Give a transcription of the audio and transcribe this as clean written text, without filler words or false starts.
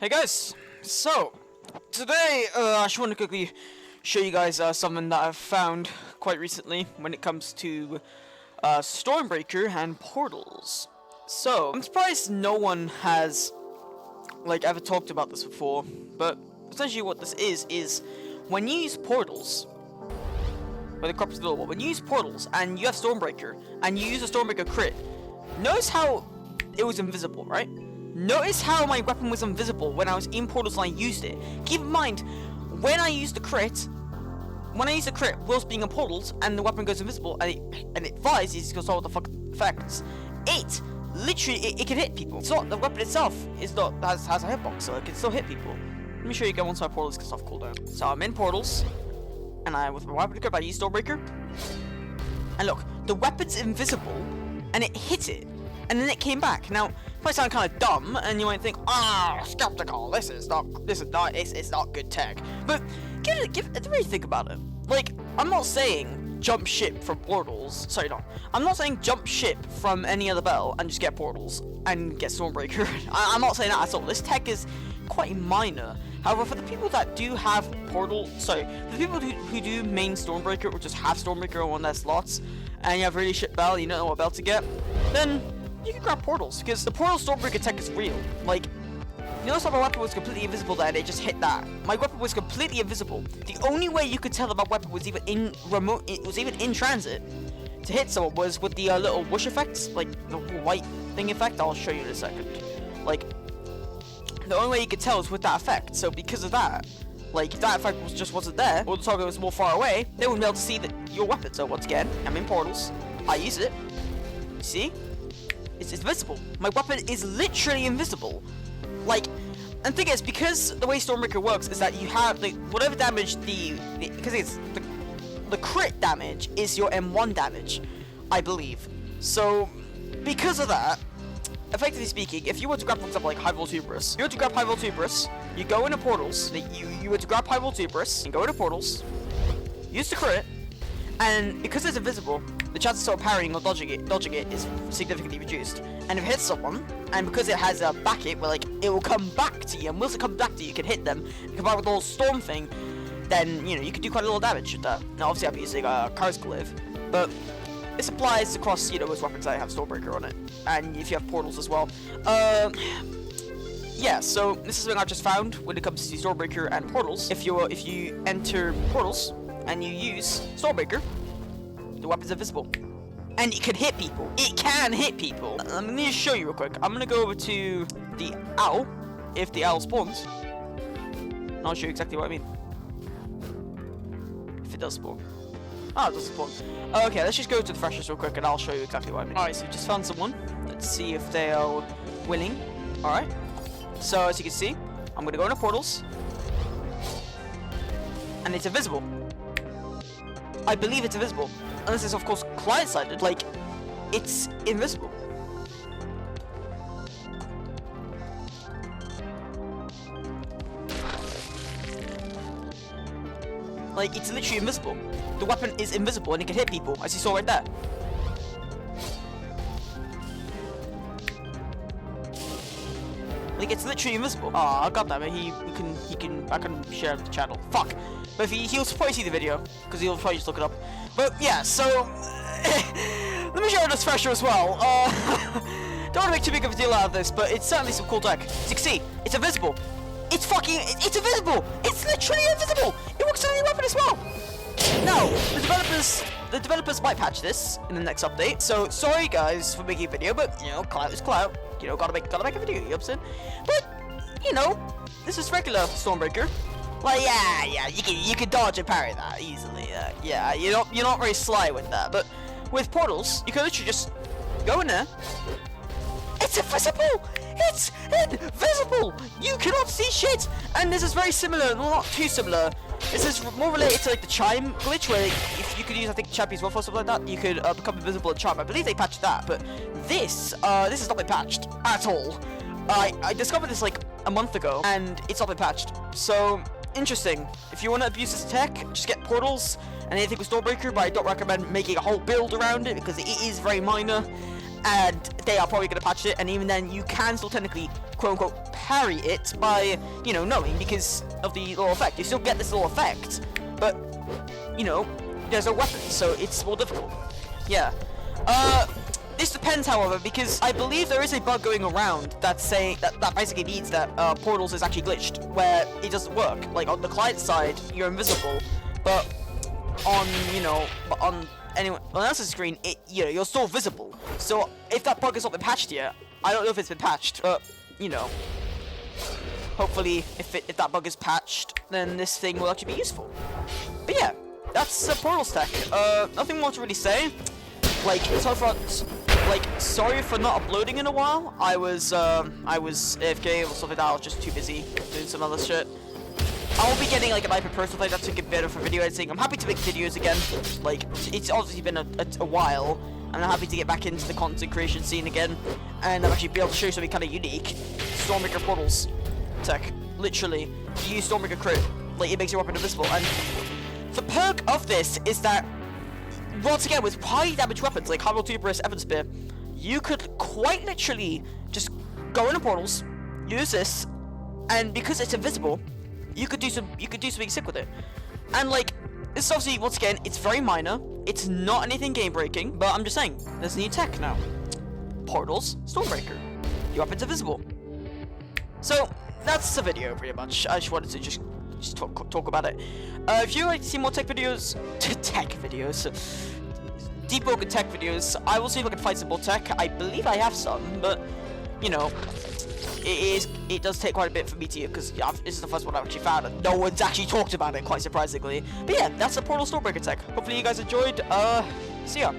Hey guys, so today I just want to quickly show you guys something that I've found quite recently when it comes to Stormbreaker and portals. So I'm surprised no one has ever talked about this before, but essentially what this is when you use portals, when you use portals and you have Stormbreaker and you use a Stormbreaker crit, notice how it was invisible, right? Notice how my weapon was invisible when I was in portals and I used it. Keep in mind, when I use the crit, whilst being in portals and the weapon goes invisible and it flies, because all the fuck effects, it literally it can hit people. It's not the weapon itself has a hitbox, so it can still hit people. Let me show you again once my portals get off cooldown. So I'm in portals, and with my weapon equipped, I use Stormbreaker, and look, the weapon's invisible, and it hit it. And then it came back. Now, it might sound kind of dumb, and you might think, skeptical. It's not good tech. But really think about it. I'm not saying jump ship from portals. Sorry, no. I'm not saying jump ship from any other battle and just get portals and get Stormbreaker. I'm not saying that at all. This tech is quite minor. However, for the people that do have for the people who do main Stormbreaker or just have Stormbreaker on one of their slots, and you have really shit battle, you don't know what belt to get, then you can grab portals, because the portal Stormbreaker tech is real. You notice how my weapon was completely invisible there, and it just hit that. My weapon was completely invisible. The only way you could tell that my weapon was even in transit to hit someone was with the little whoosh effects, the white thing effect. I'll show you in a second. The only way you could tell is with that effect. So because of that, if that effect wasn't there, or the target was more far away, they wouldn't be able to see your weapon. So once again, I'm in portals. I use it. See? It's invisible. My weapon is literally invisible. And the thing is, because the way Stormbreaker works is that you have whatever damage because it's the crit damage is your M1 damage, I believe. So because of that, effectively speaking, if you were to grab, for example, High Voltuberous, you go into portals. You were to grab High Voltuberous and go into portals, use the crit, and because it's invisible, the chances of parrying or dodging it is significantly reduced. And if it hits someone, and because it has a back hit where it will come back to you, and once it comes back to you, you can hit them. Combined with the whole storm thing, then you can do quite a little damage with that. Now obviously I'm using Car's Glaive, but this applies across most weapons that have Stormbreaker on it, and if you have portals as well. Yeah, so this is something I've just found when it comes to Stormbreaker and portals. If you enter portals and you use Stormbreaker, the weapon's invisible. And it can hit people. It can hit people. Let me just show you real quick. I'm going to go over to the owl, if the owl spawns. And I'll show you exactly what I mean. If it does spawn. Oh, it doesn't spawn. Okay, let's just go to the freshers real quick and I'll show you exactly what I mean. Alright, so we just found someone. Let's see if they are willing. Alright. So, as you can see, I'm going to go into portals. And it's invisible. I believe it's invisible. Unless it's, of course, client-sided. It's invisible. It's literally invisible. The weapon is invisible and it can hit people, as you saw right there. It's literally invisible. Oh, god damn it, I can share the channel. Fuck. But he'll probably see the video, because he'll probably just look it up. But yeah, so let me share this fresher as well. Don't want to make too big of a deal out of this, but it's certainly some cool tech. As you can see, it's invisible. It's invisible. It's literally invisible. It works on any weapon as well. Now, the developers might patch this in the next update. So sorry guys for making a video, but clout is clout. Gotta make a video. You know what I'm saying? But this is regular Stormbreaker. Yeah, you can dodge and parry that easily. Yeah, you're not very sly with that. But with portals, you can literally just go in there. It's invisible. It's invisible. You cannot see shit. And this is very similar. Well, not too similar. This is more related to the chime glitch, where if you could use Champion's Wolf or something like that, you could become invisible and chime. I believe they patched that, but this has not been patched at all. I discovered this a month ago, and it's not been patched. So interesting. If you want to abuse this tech, just get portals and anything with Stormbreaker, but I don't recommend making a whole build around it because it is very minor, and they are probably going to patch it, and even then you can still technically quote-unquote parry it by, you know, knowing, because of the little effect. You still get this little effect, but, you know, there's no weapon, so it's more difficult. Yeah. This depends, however, because I believe there is a bug going around that's saying that basically means that Portals is actually glitched, where it doesn't work. Like, on the client side, you're invisible, but on, you know, on anyone else's screen, you know, you're still visible. So if that bug has not been patched yet, I don't know if it's been patched, but, you know, hopefully if that bug is patched, then this thing will actually be useful. But yeah, that's Portal's tech. Nothing more to really say. Like, so far, like, sorry for not uploading in a while. I was AFK or stuff like that. I was just too busy doing some other shit. I'll be getting like an iPad Pro stuff like that to get better for video editing. I'm happy to make videos again. Like, it's obviously been a while, and I'm happy to get back into the content creation scene again, and I'm actually be able to show you something kind of unique. Stormbreaker Portals tech. Literally, you use Stormbreaker crit, like it makes your weapon invisible. And the perk of this is that, once again, with high damage weapons like Hardware 2 Burst, Evan Spear, you could quite literally just go into portals, use this, and because it's invisible, you could do something sick with it. And like, this is obviously, once again, it's very minor. It's not anything game breaking, but I'm just saying, there's new tech now. Portals, Stormbreaker. Your weapon's invisible. So that's the video pretty much. I just wanted to just talk about it. If you'd like to see more tech videos, Deepwoken tech videos, I will see if I can find some more tech. I believe I have some, but you know, it does take quite a bit for me to, because yeah, this is the first one I've actually found, and no one's actually talked about it, quite surprisingly. But yeah, that's the Portal Stormbreaker tech. Hopefully you guys enjoyed. See ya.